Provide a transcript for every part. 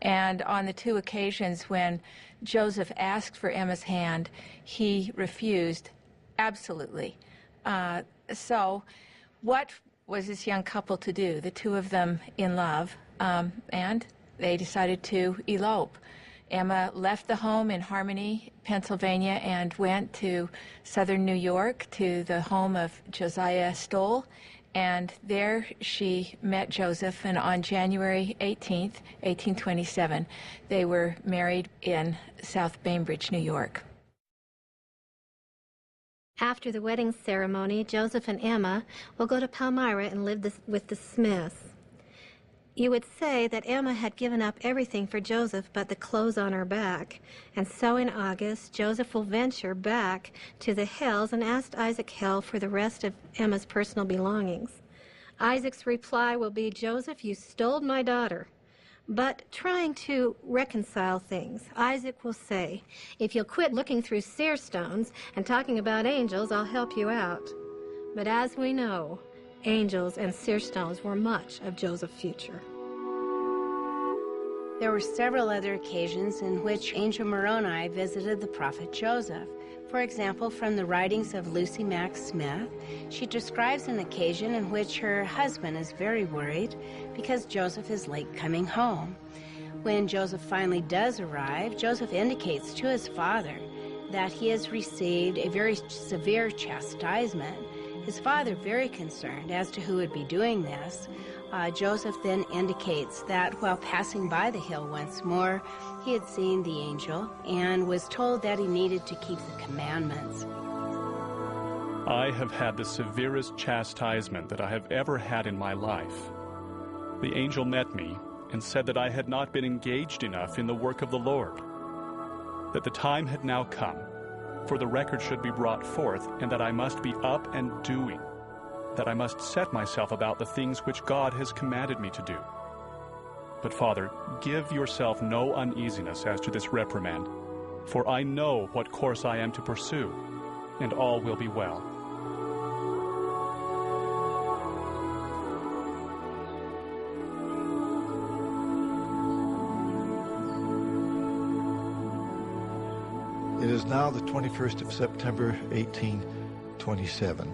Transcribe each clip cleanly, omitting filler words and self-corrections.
And on the two occasions when Joseph asked for Emma's hand, he refused absolutely. So what was this young couple to do? The two of them in love, and they decided to elope. Emma left the home in Harmony, Pennsylvania, and went to southern New York to the home of Josiah Stoll, and there she met Joseph, and on January 18th, 1827, they were married in South Bainbridge, New York. After the wedding ceremony, Joseph and Emma will go to Palmyra and live with the Smiths. You would say that Emma had given up everything for Joseph but the clothes on her back. And so in August, Joseph will venture back to the Hills and ask Isaac Hill for the rest of Emma's personal belongings. Isaac's reply will be, "Joseph, you stole my daughter." But trying to reconcile things, Isaac will say, "If you'll quit looking through seer stones and talking about angels, I'll help you out." But as we know, angels and seer stones were much of Joseph's future. There were several other occasions in which Angel Moroni visited the prophet Joseph. For example, from the writings of Lucy Mack Smith, she describes an occasion in which her husband is very worried because Joseph is late coming home. When Joseph finally does arrive, Joseph indicates to his father that he has received a very severe chastisement. His father, very concerned as to who would be doing this, Joseph then indicates that while passing by the hill once more, he had seen the angel and was told that he needed to keep the commandments. I have had the severest chastisement that I have ever had in my life. The angel met me and said that I had not been engaged enough in the work of the Lord, that the time had now come for the record should be brought forth, and that I must be up and doing, that I must set myself about the things which God has commanded me to do. But Father, give yourself no uneasiness as to this reprimand, for I know what course I am to pursue, and all will be well. It is now the 21st of September, 1827,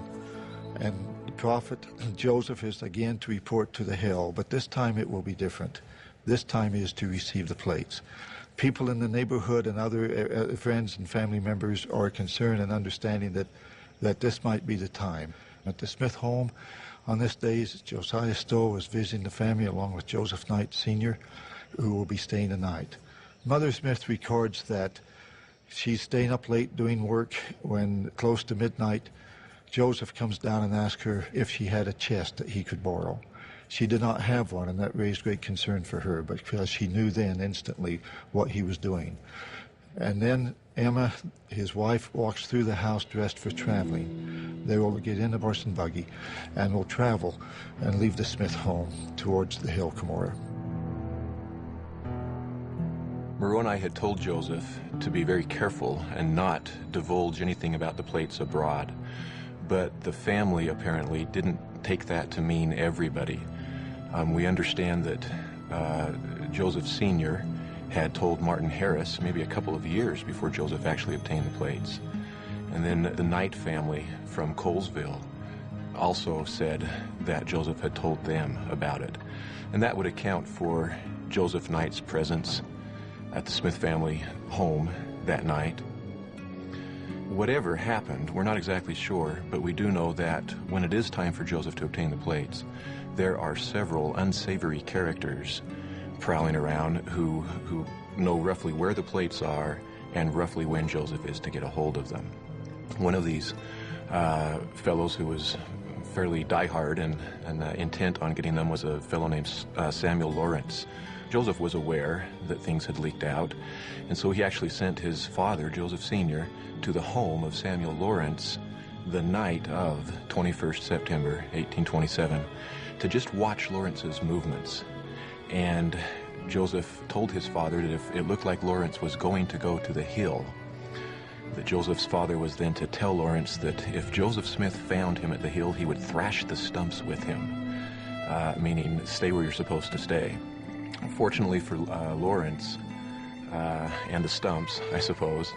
and the prophet Joseph is again to report to the hill, but this time it will be different. This time is to receive the plates. People in the neighborhood and other friends and family members are concerned and understanding that this might be the time. At the Smith home on this day, Josiah Stowe is visiting the family along with Joseph Knight Sr., who will be staying the night. Mother Smith records that she's staying up late doing work when, close to midnight, Joseph comes down and asks her if she had a chest that he could borrow. She did not have one, and that raised great concern for her, because she knew then instantly what he was doing. And then Emma, his wife, walks through the house dressed for traveling. They will get in a horse and buggy and will travel and leave the Smith home towards the hill Cumorah. Moroni had told Joseph to be very careful and not divulge anything about the plates abroad. But the family apparently didn't take that to mean everybody. We understand that Joseph Sr. had told Martin Harris maybe a couple of years before Joseph actually obtained the plates. And then the Knight family from Colesville also said that Joseph had told them about it. And that would account for Joseph Knight's presence at the Smith family home that night. Whatever happened, we're not exactly sure, but we do know that when it is time for Joseph to obtain the plates, there are several unsavory characters prowling around who know roughly where the plates are and roughly when Joseph is to get a hold of them. One of these fellows who was fairly diehard and intent on getting them was a fellow named Samuel Lawrence. Joseph was aware that things had leaked out, and so he actually sent his father, Joseph Sr., to the home of Samuel Lawrence the night of 21st September, 1827, to just watch Lawrence's movements. And Joseph told his father that if it looked like Lawrence was going to go to the hill, that Joseph's father was then to tell Lawrence that if Joseph Smith found him at the hill, he would thrash the stumps with him, meaning stay where you're supposed to stay. Fortunately for Lawrence and the Stumps, I suppose,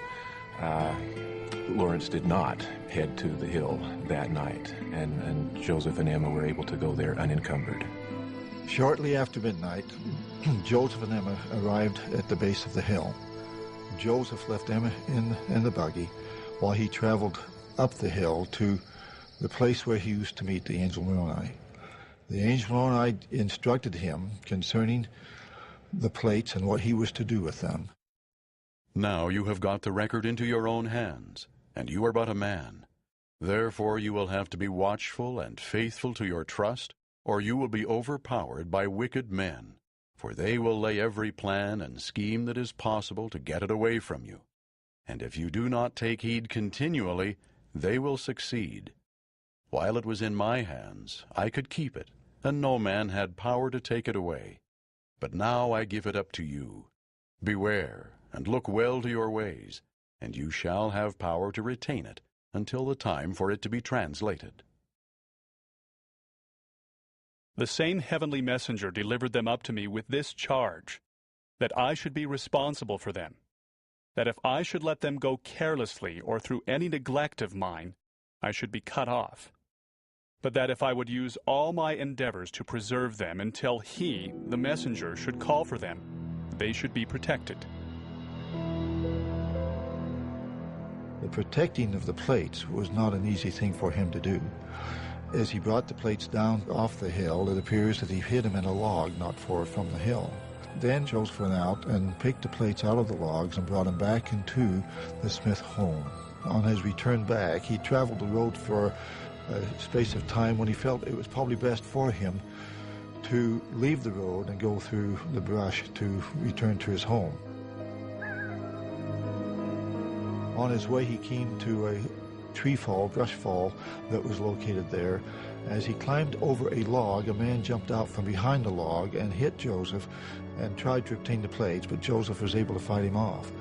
Lawrence did not head to the hill that night, and Joseph and Emma were able to go there unencumbered. Shortly after midnight, Joseph and Emma arrived at the base of the hill. Joseph left Emma in the buggy while he traveled up the hill to the place where he used to meet the angel Moroni. The angel Moroni instructed him concerning the plates and what he was to do with them. Now you have got the record into your own hands, and you are but a man. Therefore you will have to be watchful and faithful to your trust, or you will be overpowered by wicked men, for they will lay every plan and scheme that is possible to get it away from you. And if you do not take heed continually, they will succeed. While it was in my hands, I could keep it, and no man had power to take it away. But now I give it up to you. Beware, and look well to your ways, and you shall have power to retain it until the time for it to be translated. The same heavenly messenger delivered them up to me with this charge, that I should be responsible for them, that if I should let them go carelessly or through any neglect of mine, I should be cut off, but that if I would use all my endeavors to preserve them until he, the messenger, should call for them, they should be protected. The protecting of the plates was not an easy thing for him to do. As he brought the plates down off the hill, it appears that he hid them in a log not far from the hill. Then Joseph went out and picked the plates out of the logs and brought them back into the Smith home. On his return back, he traveled the road for a space of time when he felt it was probably best for him to leave the road and go through the brush to return to his home. On his way, he came to a brush fall that was located there. As he climbed over a log, a man jumped out from behind the log and hit Joseph and tried to obtain the plates, but Joseph was able to fight him off.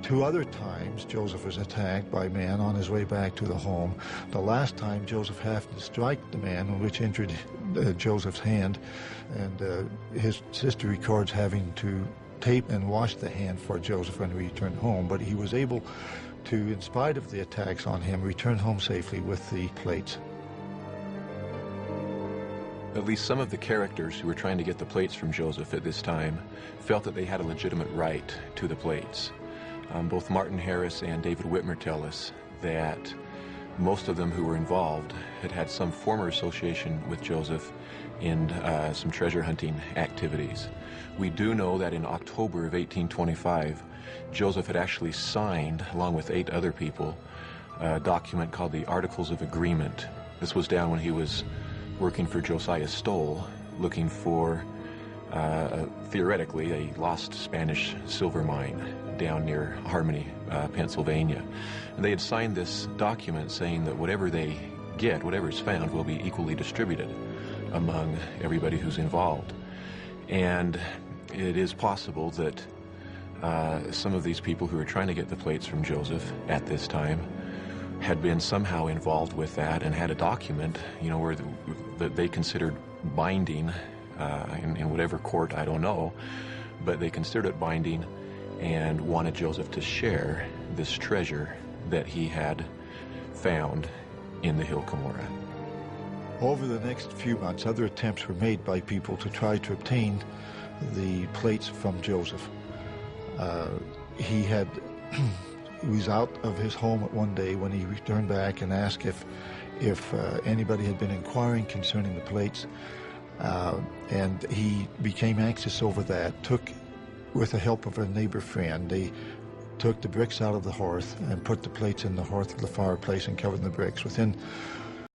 2 other times, Joseph was attacked by men on his way back to the home. The last time, Joseph happened to strike the man, which injured Joseph's hand, and his sister records having to tape and wash the hand for Joseph when he returned home, but he was able to, in spite of the attacks on him, return home safely with the plates. At least some of the characters who were trying to get the plates from Joseph at this time felt that they had a legitimate right to the plates. Both Martin Harris and David Whitmer tell us that most of them who were involved had had some former association with Joseph in some treasure hunting activities. We do know that in October of 1825, Joseph had actually signed, along with 8 other people, a document called the Articles of Agreement. This was down when he was working for Josiah Stoll, looking for, theoretically, a lost Spanish silver mine down near Harmony, Pennsylvania. And they had signed this document saying that whatever they get, whatever is found, will be equally distributed among everybody who's involved. And it is possible that some of these people who were trying to get the plates from Joseph at this time had been somehow involved with that and had a document, where that they considered binding in whatever court, I don't know, but they considered it binding and wanted Joseph to share this treasure that he had found in the hill Cumorah. Over the next few months, other attempts were made by people to try to obtain the plates from Joseph. He was out of his home at one day when he returned back and asked if anybody had been inquiring concerning the plates, and he became anxious over that. With the help of a neighbor friend, they took the bricks out of the hearth and put the plates in the hearth of the fireplace and covered the bricks. Within